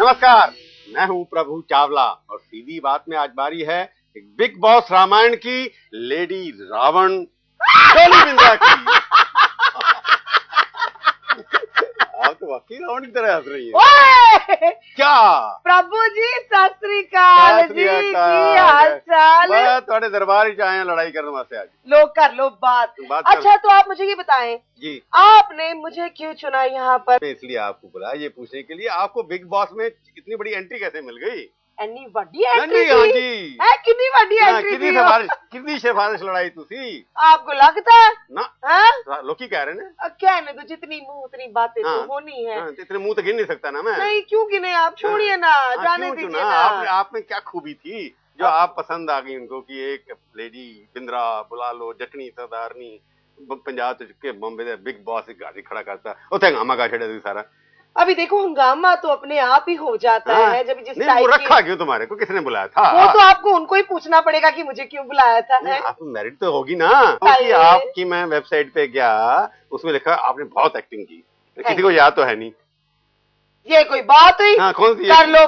नमस्कार, मैं हूं प्रभु चावला और सीधी बात में आज बारी है बिग बॉस रामायण की लेडी रावण डॉली बिंद्रा की। आप तो वाकई रावण की तरह हंस रही है। क्या प्रभु जी सत श्री अकाल जी, की हाल चाल? मैं थोड़े दरबार ही आए हैं लड़ाई करने वास्ते आज। लो कर लो बात अच्छा तो आप मुझे ये बताएं जी, आपने मुझे क्यों चुना यहाँ पर? इसलिए आपको बुलाया ये पूछने के लिए आपको बिग बॉस में इतनी बड़ी एंट्री कैसे मिल गई। एनी बड़ी एंट्री हाँ जी, कितनी बड़ी एंट्री थी? कितनी सिफारिश लड़ाई तुसी? आपको लगता है ना लोग कह रहे हैं कहने तो जितनी मुंह उतनी बातें तो होनी है। इतने मुंह तो गिन नहीं सकता ना मैं। नहीं क्यों गिने आप, छोड़िए ना, जाने दीजिए ना। आप में क्या खूबी थी जो आप पसंद आ गई उनको कि एक लेडी बिंद्रा बुला लो, जटनी सरदारनी पंजाब के बॉम्बे से बिग बॉस गाड़ी खड़ा करता उसे हंगामा का छेड़े सारा। अभी देखो हंगामा तो अपने आप ही हो जाता है जब जिस टाइप वो रखा क्यों तुम्हारे को, किसने बुलाया था? वो तो आपको उनको ही पूछना पड़ेगा कि मुझे क्यों बुलाया था। आपको मेरिट तो होगी ना, क्योंकि आपकी मैं वेबसाइट पे गया उसमें लिखा आपने बहुत एक्टिंग की, किसी को याद तो है नहीं। ये कोई बात हुई? कौन सी? कर लो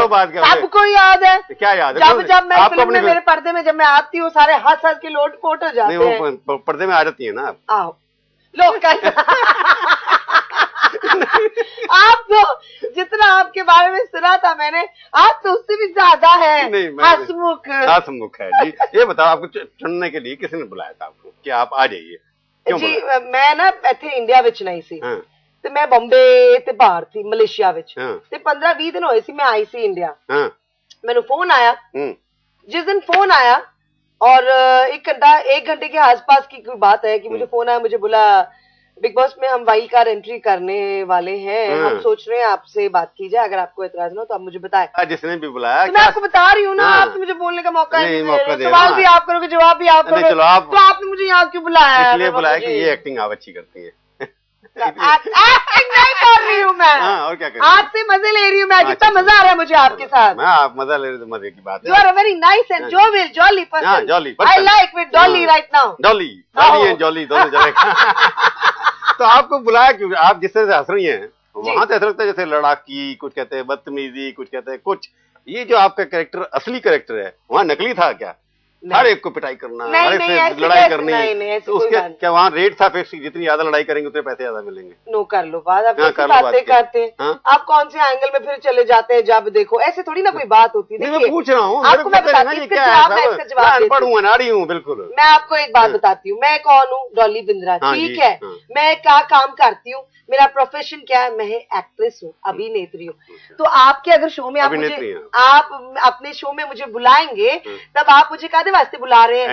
बात क्या सबको याद है। क्या याद है? जब मैं फिल्म में मेरे पर्दे में जब मैं आती हूँ सारे हंस के लोट पोट हो जाते हैं। वो पर्दे में आ जाती है ना आप। आओ लोग आप तो जितना आपके बारे में सुना था मैंने, आप तो उससे भी ज्यादा है हंसमुख है जी। ये बताओ आपको चुनने के लिए किसने बुलाया था आपको कि आप आ जाइए? जी मैं ना इतने इंडिया विच नहीं सी ते मैं बॉम्बे ते बाहर थी मलेशिया विच ते 15-20 दिन होए सी मैं आई सी इंडिया। मैंने फोन आया, जिस दिन फोन आया और 1 घंटे के आसपास की कोई बात है कि मुझे फोन आया, मुझे बोला बिग बॉस में हम वाइल्ड कार्ड एंट्री करने वाले हैं, हम सोच रहे हैं आपसे बात की जाए, अगर आपको एतराज ना हो तो आप मुझे बताएं। जिसने भी बुलाया तो मैं आपको बता रही हूँ ना, आप तो मुझे बोलने का मौका नहीं, सवाल भी आप करोगे जवाब भी आप करोगे, तो आपने मुझे यहाँ क्यों बुलाया? इसलिए बुलाया कि ये एक्टिंग आप अच्छी करती है। एक्टिंग नहीं कर रही हूँ मैं, और क्या कर आपसे मजे ले रही हूँ मैं, कितना मजा आ रहा है मुझे आपके साथ। आप मजा ले रहे तो मजे की बात है। You are a very nice and jolly person. I like with Dolly right now. Dolly and Jolly दोनों चलेगा। तो आपको बुलाया क्यों? आप जिस तरह से हंस रही हैं वहां तो ऐसा लगता है जैसे लड़ाकी, कुछ कहते हैं बदतमीजी, कुछ कहते हैं कुछ। ये जो आपका कैरेक्टर असली कैरेक्टर है वहाँ नकली था क्या? हर एक को पिटाई करना, हर एक से लड़ाई करनी, तो उसके क्या वहाँ रेट था फिक्स, जितनी ज्यादा लड़ाई करेंगे उतने पैसे ज्यादा मिलेंगे? नो कर लो बात, आप बातें करते हैं, आप कौन से एंगल में फिर चले जाते हैं जब देखो, ऐसे थोड़ी ना कोई बात होती है। मैं पूछ रहा हूँ, आपको मैं बताती हूँ, अनपढ़ हूँ, अनाड़ी हूँ बिल्कुल। मैं आपको एक बात बताती हूँ, मैं कौन हूँ? डॉली बिंद्रा, ठीक है। मैं क्या काम करती हूँ, मेरा प्रोफेशन क्या है? मैं एक्ट्रेस हूँ, अभिनेत्री हूँ। तो आपके अगर शो में आप अपने शो में मुझे बुलाएंगे तब आप मुझे कादे वास्ते बुला रहे हैं?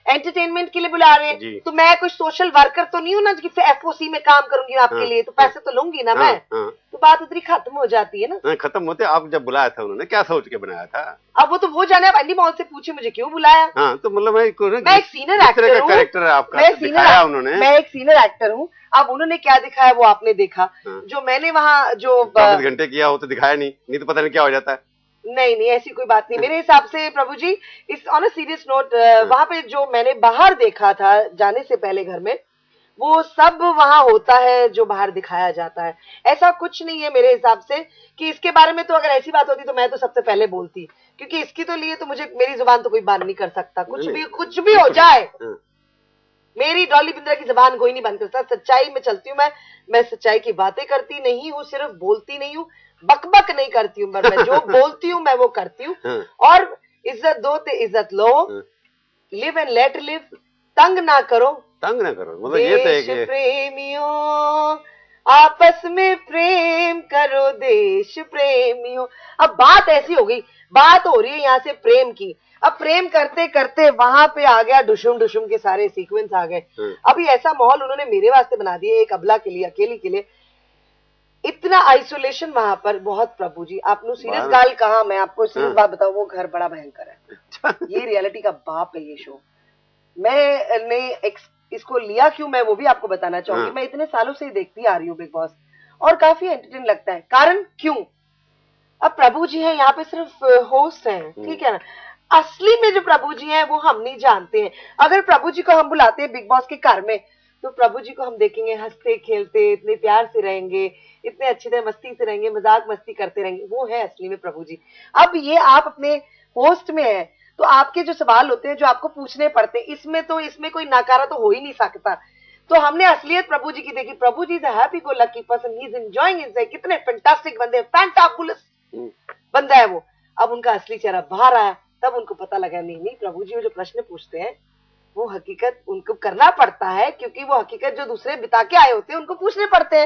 एंटरटेनमेंट के लिए बुला रहे हैं। तो मैं कुछ सोशल वर्कर तो नहीं हूँ ना कि एफओसी में काम करूंगी आपके लिए, तो पैसे तो लूंगी ना मैं। तो बात उतनी खत्म हो जाती है ना। खत्म होते आप जब बुलाया था उन्होंने क्या सोच के बनाया था? अब वो तो वो जाने, आप एंडी मॉल से पूछे मुझे क्यों बुलाया। तो मतलब मैं एक सीनियर एक्टर हूँ, कैरेक्टर है आपका, उन्होंने मैं एक सीनियर एक्टर हूँ। अब उन्होंने क्या दिखाया वो आपने देखा, जो मैंने वहाँ जो 24 घंटे किया वो तो दिखाया नहीं तो पता नहीं क्या हो जाता है। नहीं ऐसी कोई बात नहीं मेरे हिसाब से प्रभु जी। इस ऑन अ सीरियस नोट, वहां पे जो मैंने बाहर देखा था जाने से पहले घर में, वो सब वहां होता है जो बाहर दिखाया जाता है। ऐसा कुछ नहीं है मेरे हिसाब से कि इसके बारे में तो अगर ऐसी बात होती तो मैं तो सबसे पहले बोलती, क्योंकि इसकी तो लिए तो मुझे मेरी जुबान तो कोई बंद नहीं कर सकता। कुछ भी हो जाए, मेरी डॉली बिंद्रा की जुबान कोई नहीं बंद कर सकता। सच्चाई में चलती हूँ मैं सच्चाई की बातें करती नहीं हूँ, सिर्फ बोलती नहीं हूँ, बकबक नहीं करती हूँ, मैं जो बोलती हूँ मैं वो करती हूँ। और इज्जत दो ते इज्जत लो, लिव एंड लेट लिव, तंग ना करो मतलब ये देश प्रेमियों, आपस में प्रेम करो देश प्रेमियों। अब बात ऐसी हो गई, बात हो रही है यहाँ से प्रेम की। अब प्रेम करते करते वहां पे आ गया डुशुम के सारे सीक्वेंस आ गए। अभी ऐसा माहौल उन्होंने मेरे वास्ते बना दिया, एक अबला के लिए, अकेली के लिए, इतना आइसोलेशन वहां पर। बहुत प्रभु जी आपने सीरियस गाल कहा, मैं आपको सीरियस बात बताऊं, वो घर बड़ा भयंकर है। ये रियलिटी का बाप है ये शो। मैंने इसको लिया क्यों मैं वो भी आपको बताना चाहूंगी। मैं इतने सालों से ही देखती आ रही हूँ बिग बॉस और काफी एंटरटेन लगता है। कारण क्यों? अब प्रभु जी हैं यहाँ पे, सिर्फ होस्ट हैं, ठीक है ना। असली में जो प्रभु जी हैं वो हम नहीं जानते हैं। अगर प्रभु जी को हम बुलाते हैं बिग बॉस के घर में तो प्रभु जी को हम देखेंगे हंसते खेलते, इतने प्यार से रहेंगे, इतने अच्छे से मस्ती से रहेंगे, मजाक मस्ती करते रहेंगे। वो है असली में प्रभु जी। अब ये आप अपने होस्ट में है, तो आपके जो सवाल होते हैं जो आपको पूछने पड़ते हैं, इसमें कोई नकारा तो हो ही नहीं सकता। तो हमने असलियत प्रभु जी की देखी। Prabhu ji is a happy go lucky person, he is enjoying his life. कितने फैंटास्टिक बंदे, फैंटाबुलस बंदा है वो। अब उनका असली चेहरा बाहर आया, तब उनको पता लगा नहीं नहीं प्रभु जी वो जो प्रश्न पूछते हैं वो हकीकत उनको करना पड़ता है, क्योंकि वो हकीकत जो दूसरे बिता के आए होते हैं उनको पूछने पड़ते हैं।